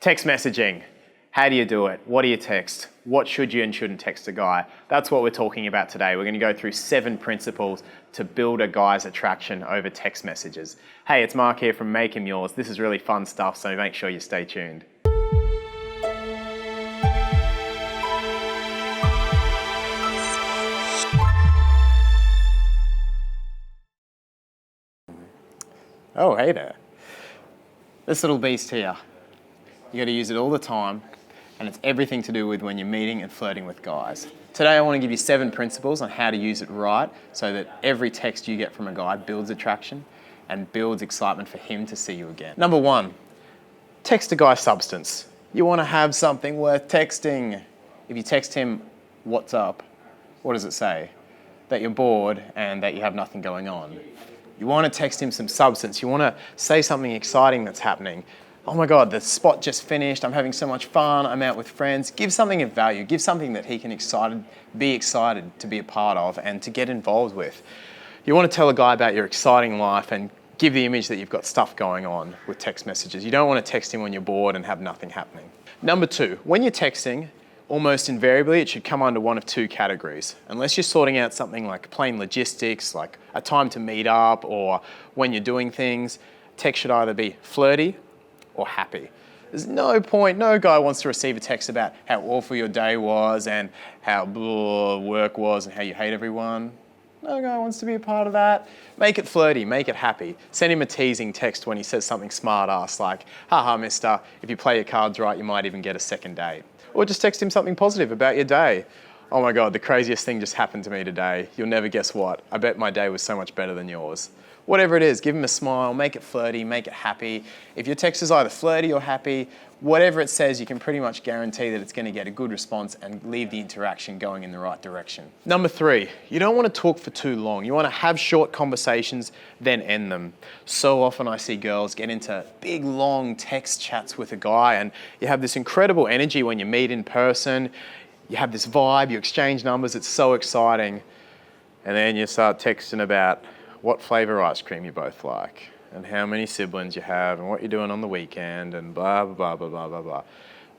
Text messaging. How do you do it? What do you text? What should you and shouldn't text a guy? That's what we're talking about today. We're going to go through 7 principles to build a guy's attraction over text messages. Hey, it's Mark here from Make Him Yours. This is really fun stuff, so make sure you stay tuned. Oh, hey there. This little beast here. You got to use it all the time, and it's everything to do with when you're meeting and flirting with guys. Today I want to give you 7 principles on how to use it right so that every text you get from a guy builds attraction and builds excitement for him to see you again. Number 1, text a guy substance. You want to have something worth texting. If you text him, "What's up?" what does it say? That you're bored and that you have nothing going on. You want to text him some substance. You want to say something exciting that's happening. "Oh my God, the spot just finished. I'm having so much fun. I'm out with friends." Give something of value. Give something that he can be excited to be a part of and to get involved with. You want to tell a guy about your exciting life and give the image that you've got stuff going on with text messages. You don't want to text him when you're bored and have nothing happening. Number 2, when you're texting, almost invariably it should come under one of 2 categories. Unless you're sorting out something like plain logistics, like a time to meet up or when you're doing things, text should either be flirty or happy. There's no point, no guy wants to receive a text about how awful your day was and how work was and how you hate everyone. No guy wants to be a part of that. Make it flirty, make it happy. Send him a teasing text when he says something smart ass like, "Haha, mister, if you play your cards right, you might even get a second date." Or just text him something positive about your day. "Oh my God, the craziest thing just happened to me today. You'll never guess what. I bet my day was so much better than yours." Whatever it is, give him a smile, make it flirty, make it happy. If your text is either flirty or happy, whatever it says, you can pretty much guarantee that it's going to get a good response and leave the interaction going in the right direction. Number 3, you don't want to talk for too long. You want to have short conversations, then end them. So often I see girls get into big, long text chats with a guy, and you have this incredible energy when you meet in person. You have this vibe, you exchange numbers, it's so exciting. And then you start texting about what flavour ice cream you both like, and how many siblings you have, and what you're doing on the weekend, and blah, blah, blah, blah, blah, blah.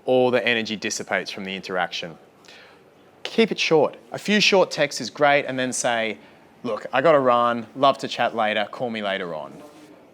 All the energy dissipates from the interaction. Keep it short. A few short texts is great, and then say, "Look, I gotta run, love to chat later, call me later on."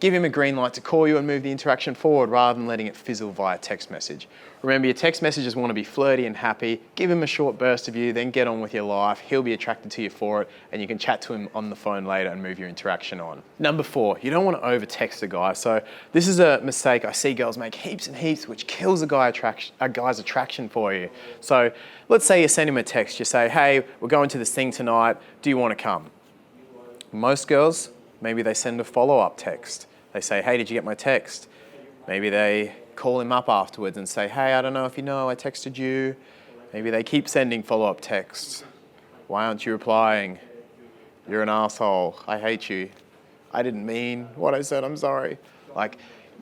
Give him a green light to call you and move the interaction forward rather than letting it fizzle via text message. Remember, your text messages want to be flirty and happy. Give him a short burst of you, then get on with your life. He'll be attracted to you for it, and you can chat to him on the phone later and move your interaction on. Number 4, you don't want to over text a guy. So this is a mistake I see girls make heaps and heaps, which kills a guy's attraction for you. So let's say you send him a text. You say, "Hey, we're going to this thing tonight. Do you want to come?" Most girls, maybe they send a follow-up text. They say, "Hey, did you get my text?" Maybe they call him up afterwards and say, "Hey, I don't know if you know, I texted you." Maybe they keep sending follow-up texts. "Why aren't you replying? You're an asshole. I hate you. I didn't mean what I said, I'm sorry." Like,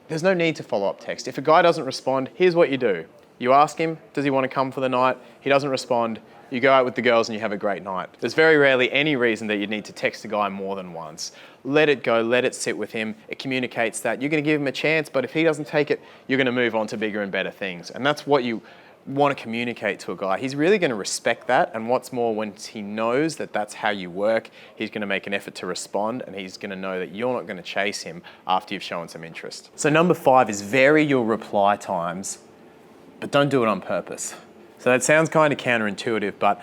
there's no need to follow-up text. If a guy doesn't respond, here's what you do. You ask him, does he want to come for the night? He doesn't respond. You go out with the girls and you have a great night. There's very rarely any reason that you need to text a guy more than once. Let it go, let it sit with him. It communicates that you're going to give him a chance, but if he doesn't take it, you're going to move on to bigger and better things. And that's what you want to communicate to a guy. He's really going to respect that, and what's more, once he knows that that's how you work, he's going to make an effort to respond, and he's going to know that you're not going to chase him after you've shown some interest. So number 5 is vary your reply times, but don't do it on purpose. So that sounds kind of counterintuitive, but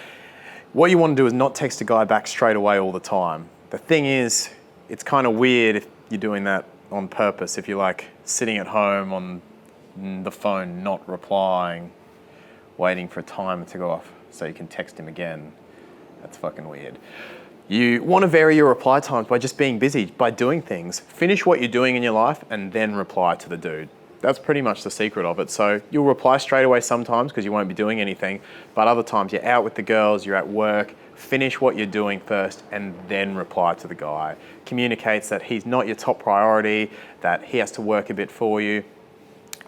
what you want to do is not text a guy back straight away all the time. The thing is, it's kind of weird if you're doing that on purpose, if you're like sitting at home on the phone, not replying, waiting for a timer to go off so you can text him again. That's fucking weird. You want to vary your reply times by just being busy, by doing things. Finish what you're doing in your life and then reply to the dude. That's pretty much the secret of it. So you'll reply straight away sometimes because you won't be doing anything, but other times you're out with the girls, you're at work, finish what you're doing first and then reply to the guy. Communicates that he's not your top priority, that he has to work a bit for you,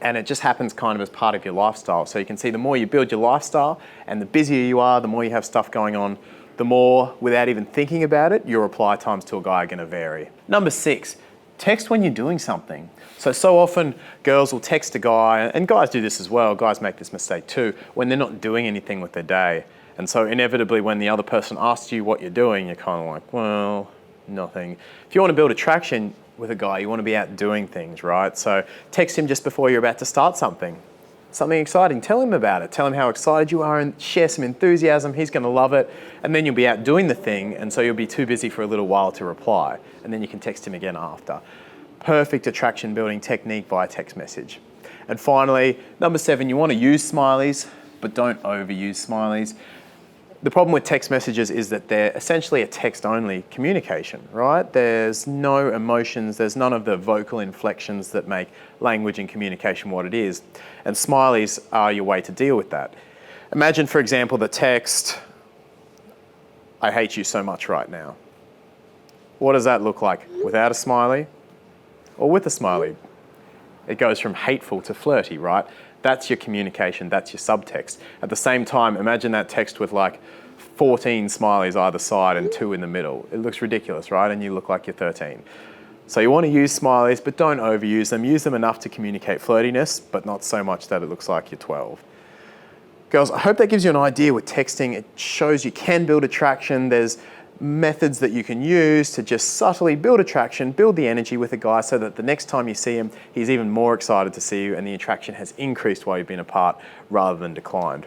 and it just happens kind of as part of your lifestyle. So you can see the more you build your lifestyle and the busier you are, the more you have stuff going on, the more, without even thinking about it, your reply times to a guy are going to vary. Number 6, Text when you're doing something. So often girls will text a guy, and guys do this as well, guys make this mistake too, when they're not doing anything with their day. And so inevitably when the other person asks you what you're doing, you're kind of like, well, nothing. If you want to build attraction with a guy, you want to be out doing things, right? So text him just before you're about to start something exciting. Tell him about it. Tell him how excited you are and share some enthusiasm. He's going to love it. And then you'll be out doing the thing, and so you'll be too busy for a little while to reply. And then you can text him again after. Perfect attraction building technique via text message. And finally, number 7, you want to use smileys, but don't overuse smileys. The problem with text messages is that they're essentially a text-only communication, right? There's no emotions, there's none of the vocal inflections that make language and communication what it is. And smileys are your way to deal with that. Imagine, for example, the text, "I hate you so much right now." What does that look like without a smiley or with a smiley? It goes from hateful to flirty, right? That's your communication, that's your subtext. At the same time, imagine that text with like 14 smileys either side and 2 in the middle. It looks ridiculous, right? And you look like you're 13. So you want to use smileys, but don't overuse them. Use them enough to communicate flirtiness, but not so much that it looks like you're 12. Girls, I hope that gives you an idea with texting. It shows you can build attraction. There's methods that you can use to just subtly build attraction, build the energy with a guy so that the next time you see him, he's even more excited to see you and the attraction has increased while you've been apart rather than declined.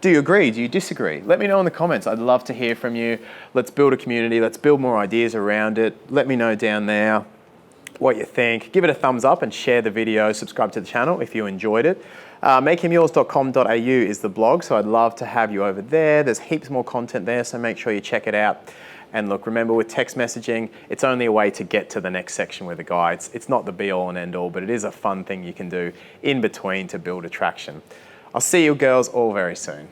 Do you agree? Do you disagree? Let me know in the comments. I'd love to hear from you. Let's build a community. Let's build more ideas around it. Let me know down there what you think. Give it a thumbs up and share the video. Subscribe to the channel if you enjoyed it. 𝐀𝐁𝐎𝐓.com.au is the blog, so I'd love to have you over there. There's heaps more content there, so make sure you check it out. And look, remember with text messaging, it's only a way to get to the next section with a guy. It's not the be all and end all, but it is a fun thing you can do in between to build attraction. I'll see you girls all very soon.